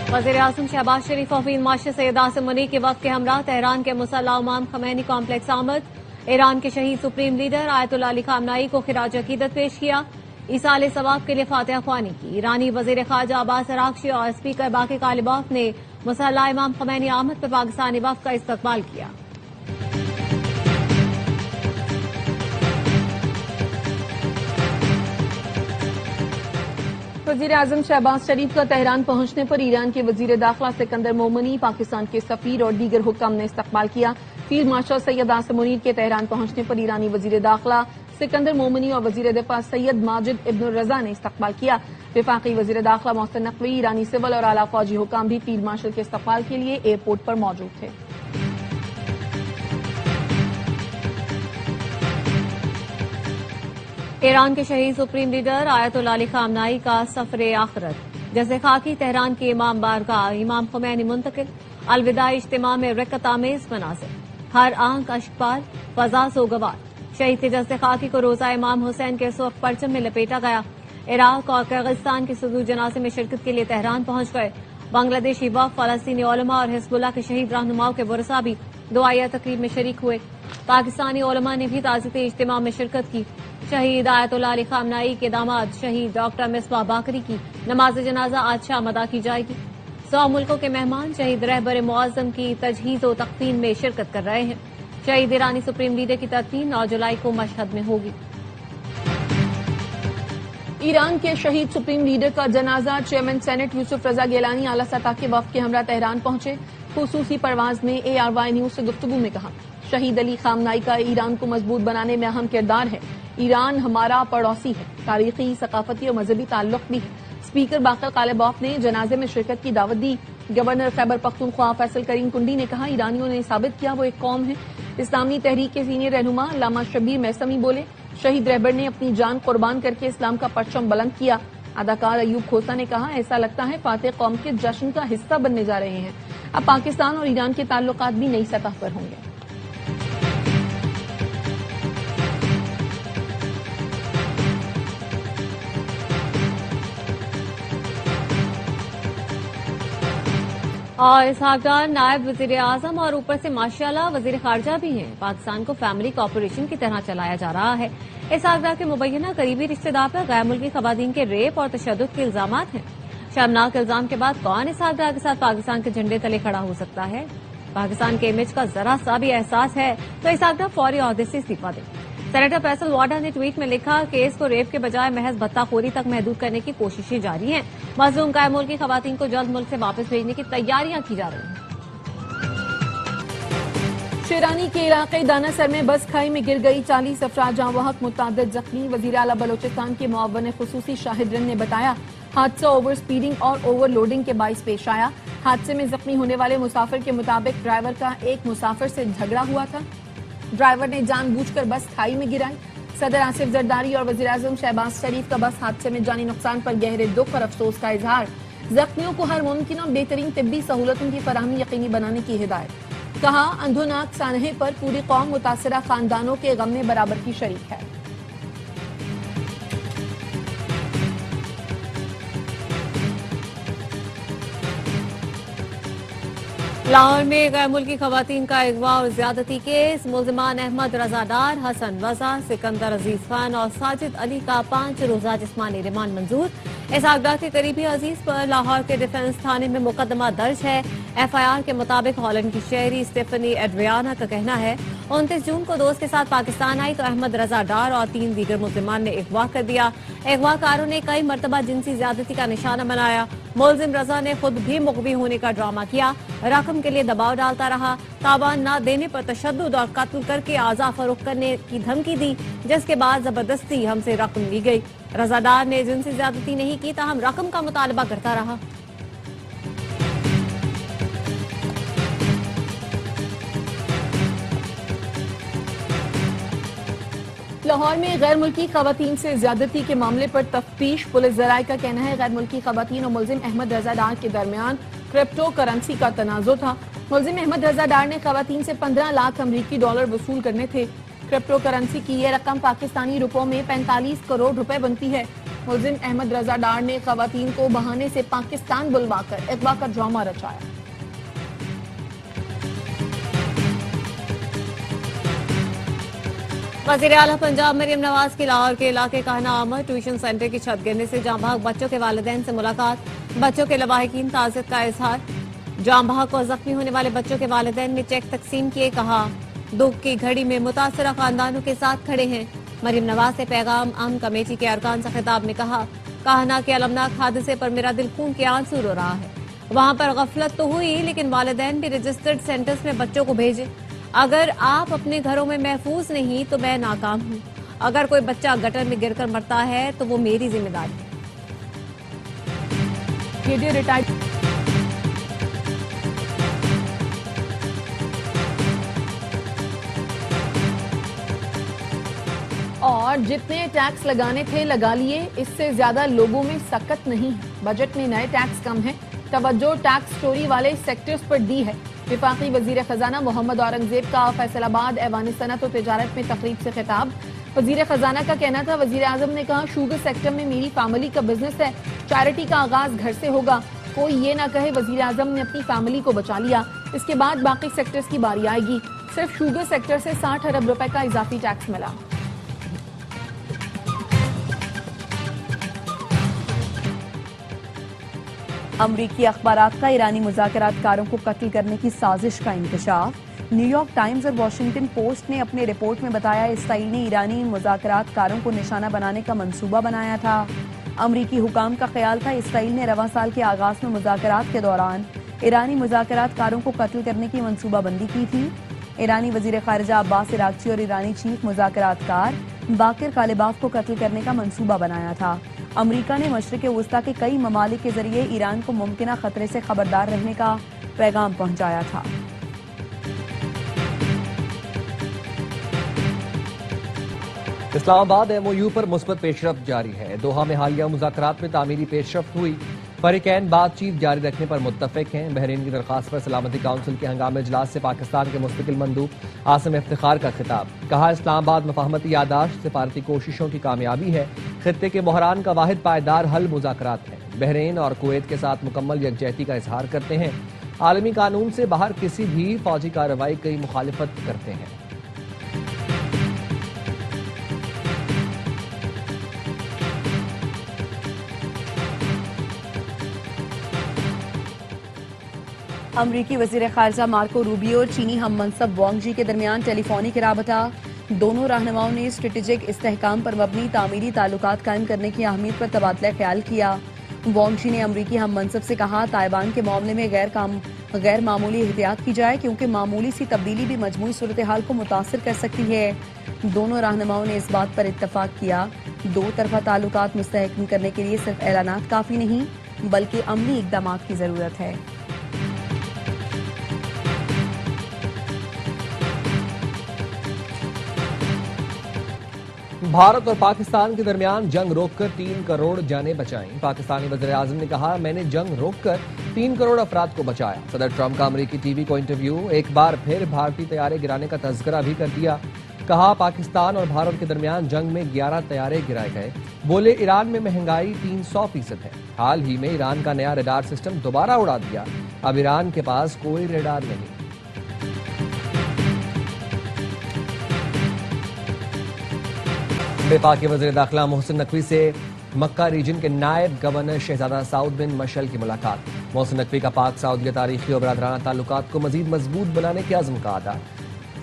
वज़ीर-ए-आज़म शहबाज शरीफ और field marshal Syed Asim Munir के वक्त के हमरा तेहरान के मुसल्ला इमाम खमैनी कॉम्प्लेक्स आमद। ईरान के शहीद सुप्रीम लीडर आयतुल्लाह अली खामनाई को खिराज अकीदत पेश किया। ईसाल सवाब के लिए फातिहा ख्वानी की। ईरानी वज़ीर ख़ारजा अब्बास अराग़ची और स्पीकर बाकी कालिबाफ ने मुसल्ला इमाम खमैनी आमद पर पाकिस्तानी वफ़द का इस्तक़बाल किया। वज़ीर-ए-आज़म शहबाज शरीफ का तेहरान पहुंचने पर ईरान के वज़ीर दाखिला सिकंदर मोमनी, पाकिस्तान के सफ़ीर और दीगर हुक्काम ने इस्तक़बाल किया। फील्ड मार्शल सैयद आसिम मुनीर के तेहरान पहुंचने पर ईरानी वज़ीर दाखिला सिकंदर मोमनी और वज़ीर दिफा सैयद माजिद इब्न रज़ा ने इस्तक़बाल किया। वफाकी वज़ीर दाखिला मोहसिन नकवी, ईरानी सिविल और आला फौजी हुक्काम भी फील्ड मार्शल के इस्तक़बाल के लिए एयरपोर्ट पर मौजूद थे। ईरान के शहीद सुप्रीम लीडर आयतुल्लाह अली खामनाई का सफरे आखिरत। जैसे खाकी तेहरान की इमाम बारगाह इमाम खुमैनी मुंतकिल। अलविदाई इज्तिमा में रिक्कत आमेज मनासिर। हर आंख अश्कबार, फजा सोगवार। शहीद के जैसे खाकी को रोजा इमाम हुसैन के सुर्ख परचम में लपेटा गया। इराक और किर्गिस्तान के सदूर जनाजे में शिरकत के लिए तेहरान पहुंच गए। बांग्लादेशी वफ़द, फलस्तीनी उलमा और हिज़्बुल्लाह के शहीद रहनुमाओं के वरसा भी दुआया तकरीब में शरीक हुए। पाकिस्तानी उलमा ने भी ताज़ियती इज्तिमा में शिरकत की। शहीद आयतुल्लाह अली खामनाई के दामाद शहीद डॉक्टर मिसबाह बाकरी की नमाज जनाजा आज शाम अदा की जाएगी। 100 मुल्कों के मेहमान शहीद रहबर मुअज़्ज़म की तजहीज़ व तक़दीम में शिरकत कर रहे हैं। शहीद ईरानी सुप्रीम लीडर की तदफीन 9 जुलाई को मशहद में होगी। ईरान के शहीद सुप्रीम लीडर का जनाजा चेयरमैन सेनेट यूसुफ रजा गिलानी आला सतह के वफ़द के हमरा तेहरान पहुंचे। खुसूसी परवाज में ARY न्यूज से गुफ्तगू में कहा, शहीद अली खामनाई का ईरान को मजबूत बनाने में अहम किरदार है। ईरान हमारा पड़ोसी है, तारीखी, सकाफती और मजहबी ताल्लुक भी है। स्पीकर बाकर कालिबाफ ने जनाजे में शिरकत की दावत दी। गवर्नर खैबर पख्तूनख्वा फैसल करीम कुंडी ने कहा, ईरानियों ने साबित किया वो एक कौम है। इस्लामी तहरीक के सीनियर रहनुमा अल्लामा शब्बीर मैसमी बोले, शहीद रहबर ने अपनी जान कुर्बान करके इस्लाम का परचम बुलंद किया। अदाकार अयूब खोसा ने कहा, ऐसा लगता है फातेह कौम के जश्न का हिस्सा बनने जा रहे हैं। अब पाकिस्तान और ईरान के ताल्लुकात भी नई सतह पर होंगे। और इसहाक डार नायब वज़ीर-ए-आज़म और ऊपर से माशाअल्लाह वज़ीर ख़ारजा भी हैं। पाकिस्तान को फैमिली कॉर्पोरेशन की तरह चलाया जा रहा है। इसहाक डार के मुबैना करीबी रिश्तेदार पर गैर मुल्की ख़वातीन के रेप और तशद्दुद के इल्जामात हैं। शर्मनाक इल्जाम के बाद कौन इसहाक डार के साथ पाकिस्तान के झंडे तले खड़ा हो सकता है? पाकिस्तान के इमेज का जरा सा भी एहसास है तो इसहाक डार फौरी ओहदे से इस्तीफा दे। सेनेटर फैसल वाडा ने ट्वीट में लिखा, केस को रेप के बजाय महज भत्ताखोरी तक महदूद करने की कोशिशें जारी हैं। मजलूम गैर मुल्की खवातीन को जल्द मुल्क से वापस भेजने की तैयारियां की जा रही हैं। शेरानी के इलाके दानासर में बस खाई में गिर गई, 40 अफराद जहां वहक मुतअद्दिद जख्मी। वज़ीर आला बलोचिस्तान के मुअव्वन खुसूसी शाहिद रन ने बताया, हादसा ओवर स्पीडिंग और ओवरलोडिंग के बाइस पेश आया। हादसे में जख्मी होने वाले मुसाफिर के मुताबिक ड्राइवर का एक मुसाफिर से झगड़ा हुआ था। ड्राइवर ने जानबूझकर बस खाई में गिराई। सदर आसिफ जरदारी और वज़ीर-ए-आज़म शहबाज शरीफ का बस हादसे में जानी नुकसान पर गहरे दुख और अफसोस का इजहार। जख्मियों को हर मुमकिन और बेहतरीन तिब्बी सहूलतों की फराहमी यकीनी बनाने की हिदायत। कहा, अंधोनाक सानहे पर पूरी कौम मुतासिरा खानदानों के गम में बराबर की शरीक है। लाहौर में गैर मुल्की खवातीन का अगवा और ज्यादती केस। मुल्जिमान अहमद रजा डार, हसन वजा, सिकंदर अजीज खान और साजिद अली का 5 रोजा जिस्मानी रिमांड मंजूर। इसहाक डार के करीबी अजीज पर लाहौर के डिफेंस थाने में मुकदमा दर्ज है। FIR के मुताबिक हॉलैंड की शहरी स्टेफनी एड्रियाना का कहना है, 29 जून को दोस्त के साथ पाकिस्तान आई तो अहमद रजा डार और 3 दीगर मुल्जिमान ने अगवा कर दिया। अगवाकारों ने कई मरतबा जिनसी ज्यादती का निशाना बनाया। मुल्जिम रजा ने खुद भी मुग़वी होने का ड्रामा किया, रकम के लिए दबाव डालता रहा, तावान न देने पर तशद्दुद और कत्ल करके आज़ा फरोख्त करने की धमकी दी, जिसके बाद जबरदस्ती हमसे रकम ली गई। रजादार ने जिनसी ज्यादती नहीं की, ताहम रकम का मुतालबा करता रहा। लाहौर में गैर मुल्की खवातीन से ज्यादती के मामले पर तफ्तीश। पुलिस जराये का कहना है, गैर मुल्की खवातीन और मुल्जिम अहमद रजा डार के दरमियान क्रिप्टो करेंसी का तनाज़ुर था। मुल्जिम अहमद रजा डार ने खवातीन से 15 लाख अमरीकी डॉलर वसूल करने थे। क्रिप्टो करेंसी की यह रकम पाकिस्तानी रुपयों में 45 करोड़ रुपए बनती है। ملزم احمد رضا ڈار نے خواتین کو بہانے سے پاکستان بلوا کر اغوا کا ڈرامہ رچایا۔ وزیر اعلیٰ پنجاب مریم نواز کی لاہور کے علاقے کہنا آمد، ٹیوشن سینٹر کی چھت گرنے سے جاں بحق بچوں کے والدین سے ملاقات، بچوں کے لواحقین تعزیت کا اظہار، جاں بحق اور زخمی ہونے والے بچوں کے والدین نے چیک تقسیم کیے، کہا دکھ کی گھڑی میں متاثرہ خاندانوں کے ساتھ کھڑے ہیں۔ مریم نواز سے پیغام امن کمیٹی کے ارکان سے خطاب میں کہا کہ المناک حادثے پر میرا دل خون کے آنسو رو رہا ہے، وہاں پر غفلت تو ہوئی لیکن والدین بھی رجسٹرڈ سینٹرز میں بچوں کو بھیجے۔ اگر آپ اپنے گھروں میں محفوظ نہیں تو میں ناکام ہوں، اگر کوئی بچہ گٹر میں گر کر مرتا ہے تو وہ میری ذمہ داری ہے۔ اور جتنے ٹیکس لگانے تھے لگا لیے، اس سے زیادہ لوگوں میں سکت نہیں ہے۔ بجٹ میں نئے ٹیکس کم ہیں، توجہ ٹیکس چوری والے سیکٹرز پر دی ہے۔ وفاقی وزیر خزانہ محمد اورنگزیب کا فیصل آباد ایوان صنعت و تجارت میں تقریب سے خطاب۔ وزیر خزانہ کا کہنا تھا، وزیر اعظم نے کہا شوگر سیکٹر میں میری فیملی کا بزنس ہے، چیریٹی کا آغاز گھر سے ہوگا۔ کوئی یہ نہ کہے وزیر اعظم نے اپنی فیملی کو بچا لیا، اس کے بعد باقی سیکٹرز کی باری آئے گی۔ صرف شوگر سیکٹر سے 60 ارب روپے کا اضافی ٹیکس ملا۔ امریکی اخبارات کا ایرانی مذاکرات کاروں کو قتل کرنے کی سازش کا انکشاف۔ نیو یارک ٹائمز اور واشنگٹن پوسٹ نے اپنے رپورٹ میں بتایا اسرائیل نے ایرانی مذاکرات کاروں کو نشانہ بنانے کا منصوبہ بنایا تھا۔ امریکی حکام کا خیال تھا اسرائیل نے رواں سال کے آغاز میں مذاکرات کے دوران ایرانی مذاکرات کاروں کو قتل کرنے کی منصوبہ بندی کی تھی۔ ایرانی وزیر خارجہ عباس عراقچی اور ایرانی چیف مذاکرات کار باقر کالباف کو قتل کرنے کا منصوبہ بنایا تھا۔ امریکہ نے مشرق وسطی کے کئی ممالک کے ذریعے ایران کو ممکنہ خطرے سے خبردار رہنے کا پیغام پہنچایا تھا۔ اسلام آباد ایم او یو پر مثبت پیش رفت جاری ہے۔ دوحہ میں حالیہ مذاکرات میں تعمیری پیش رفت ہوئی، فریقین بات چیت جاری رکھنے پر متفق ہیں۔ بحرین کی درخواست پر سلامتی کونسل کے ہنگامی اجلاس سے پاکستان کے مستقل مندوب عاصم افتخار کا خطاب، کہا اسلام آباد مفاہمتی یادداشت سفارتی کوششوں کی کامیابی ہے، خطے کے بحران کا واحد پائیدار حل مذاکرات ہے۔ بحرین اور کویت کے ساتھ مکمل یکجہتی کا اظہار کرتے ہیں، عالمی قانون سے باہر کسی بھی فوجی کارروائی کی مخالفت کرتے ہیں۔ امریکی وزیر خارجہ مارکو روبیو اور چینی ہم منصب وانگ جی کے درمیان ٹیلی فونک رابطہ۔ دونوں رہنماؤں نے اسٹریٹجک استحکام پر مبنی تعمیری تعلقات قائم کرنے کی اہمیت پر تبادلہ خیال کیا۔ وانگ جی نے امریکی ہم منصب سے کہا تائیوان کے معاملے میں غیر معمولی احتیاط کی جائے کیونکہ معمولی سی تبدیلی بھی مجموعی صورتحال کو متاثر کر سکتی ہے۔ دونوں رہنماؤں نے اس بات پر اتفاق کیا دو طرفہ تعلقات مستحکم کرنے کے لیے صرف اعلانات کافی نہیں بلکہ عملی اقدامات کی ضرورت ہے۔ بھارت اور پاکستان کے درمیان جنگ روک کر 3 کروڑ جانیں بچائیں۔ پاکستانی وزیر اعظم نے کہا میں نے جنگ روک کر 3 کروڑ افراد کو بچایا۔ صدر ٹرمپ کا امریکی ٹی وی کو انٹرویو، ایک بار پھر بھارتی طیارے گرانے کا تذکرہ بھی کر دیا۔ کہا پاکستان اور بھارت کے درمیان جنگ میں 11 طیارے گرائے گئے۔ بولے ایران میں مہنگائی 300% ہے۔ حال ہی میں ایران کا نیا ریڈار سسٹم دوبارہ اڑا دیا، اب ایران کے پاس کوئی ریڈار نہیں۔ وفاقی وزیر داخلہ محسن نقوی سے مکہ ریجن کے نائب گورنر شہزادہ سعود بن مشعل کی ملاقات۔ محسن نقوی کا پاک سعودیہ تاریخی اور برادرانہ تعلقات کو مزید مضبوط بنانے کے عزم کا اعادہ۔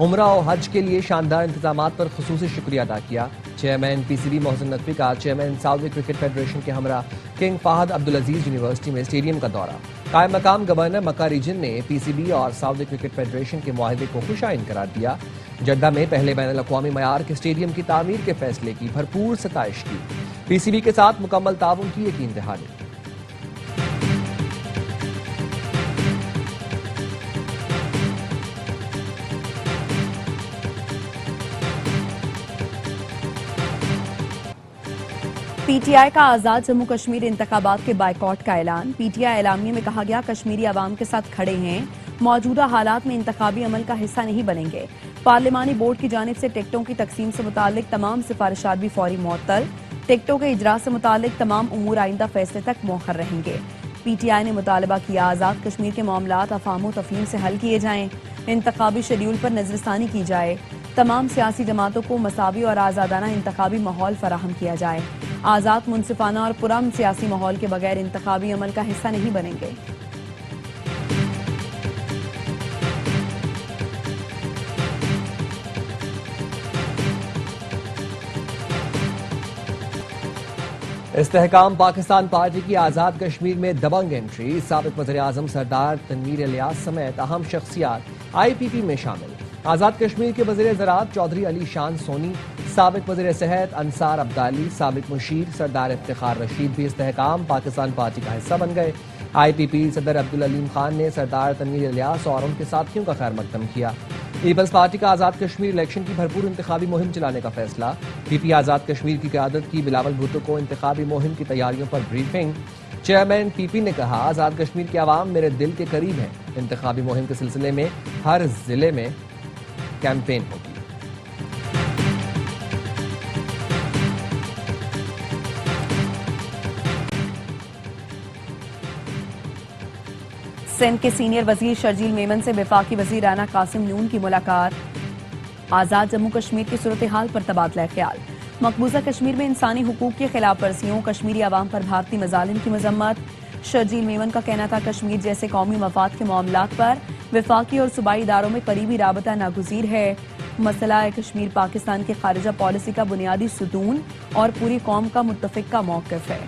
عمرہ و حج کے لیے شاندار انتظامات پر خصوصی شکریہ ادا کیا۔ Chairman P C B Mohsin Naqvi کا چیئرمین سعودی کرکٹ فیڈریشن کے ہمراہ کنگ فہد عبدالعزیز یونیورسٹی میں اسٹیڈیم کا دورہ۔ قائم مقام گورنر مکہ ریجن نے پی سی بی اور سعودی کرکٹ فیڈریشن کے معاہدے کو خوش آئند قرار دیا۔ جدہ میں پہلے بین الاقوامی معیار کے اسٹیڈیم کی تعمیر کے فیصلے کی بھرپور ستائش کی۔ پی سی بی کے ساتھ مکمل تعاون کی یقین دہانی۔ پی ٹی آئی کا آزاد جموں کشمیر انتخابات کے بائیکاٹ کا اعلان۔ پی ٹی آئی اعلامیے میں کہا گیا کشمیری عوام کے ساتھ کھڑے ہیں، موجودہ حالات میں انتخابی عمل کا حصہ نہیں بنیں گے۔ پارلیمانی بورڈ کی جانب سے ٹکٹوں کی تقسیم سے متعلق تمام سفارشات بھی فوری معطل۔ टिकटों के इजरा से मुतालिक तमाम उमूर आइंदा फैसले तक मौखर रहेंगे। PTI ने मुतालबा किया आज़ाद कश्मीर के मामलात अफाम व तफहीम से हल किए जाएं, इंतखाबी शेड्यूल पर नजरसानी की जाए, तमाम सियासी जमातों को मसावी और आज़ादाना इंतखाबी माहौल फराहम किया जाए। आज़ाद, मुनसिफाना और पुरअमन सियासी माहौल के बगैर इंतखाबी अमल का हिस्सा नहीं बनेंगे। इस्तेहकाम पाकिस्तान पार्टी की आज़ाद कश्मीर में दबंग एंट्री, साबिक वज़ीर आज़म सरदार तनवीर इलियास समेत अहम शख्सियात IPP में शामिल। आज़ाद कश्मीर के वज़ीर ज़राअत चौधरी अली शान सोनी, साबिक वज़ीर सेहत अंसार अब्दाली, साबिक मुशीर सरदार इफ्तिखार रशीद भी इस्तेहकाम पाकिस्तान पार्टी का हिस्सा बन गए। IPP सदर अब्दुल अलीम खान ने सरदार तनवीर इलियास और उनके साथियों का खैर मकदम किया। पीपल्स पार्टी का आज़ाद कश्मीर इलेक्शन की भरपूर इंतखाबी मुहिम चलाने का फैसला। PP आज़ाद कश्मीर की क़यादत की बिलावल भुट्टो को इंतखाबी मुहिम की तैयारियों पर ब्रीफिंग। चेयरमैन PP ने कहा, आज़ाद कश्मीर के अवाम मेरे दिल के करीब है। इंतखाबी मुहिम के सिलसिले में हर जिले में कैंपेन होगी। सिंध के सीनियर वजीर शर्जील मेमन से वफाकी वजीर राना कासिम नून की मुलाकात। आज़ाद जम्मू कश्मीर की सूरत हाल पर तबादला ख्याल। मकबूजा कश्मीर में इंसानी हुकूक की खिलाफ वर्जियों, कश्मीरी आवाम पर भारतीय मजालिम की मजम्मत। शर्जील मेमन का कहना था, कश्मीर जैसे कौमी मफाद के मामलात पर वफाकी और सूबाई इदारों में करीबी राबता नागुज़ीर है। मसला कश्मीर पाकिस्तान की खारिजा पॉलिसी का बुनियादी सुतून और पूरी कौम का मुत्तफिका मौक़िफ़ है।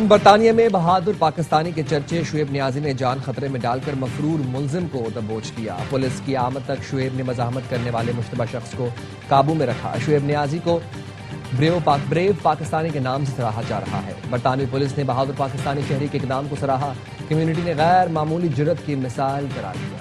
बरतानिया में बहादुर पाकिस्तानी के चर्चे, शुएब नियाजी ने जान खतरे में डालकर मफरूर मुलजिम को दबोच किया। पुलिस की आमद तक शुएब ने मज़ाहमत करने वाले मुश्तबा शख्स को काबू में रखा। शुएब नियाजी को ब्रेव पाकिस्तानी के नाम से सराहा जा रहा है। बरतानवी पुलिस ने बहादुर पाकिस्तानी शहरी के इक़दाम को सराहा। कम्युनिटी ने गैर मामूली जुर्रत की मिसाल करार दिया।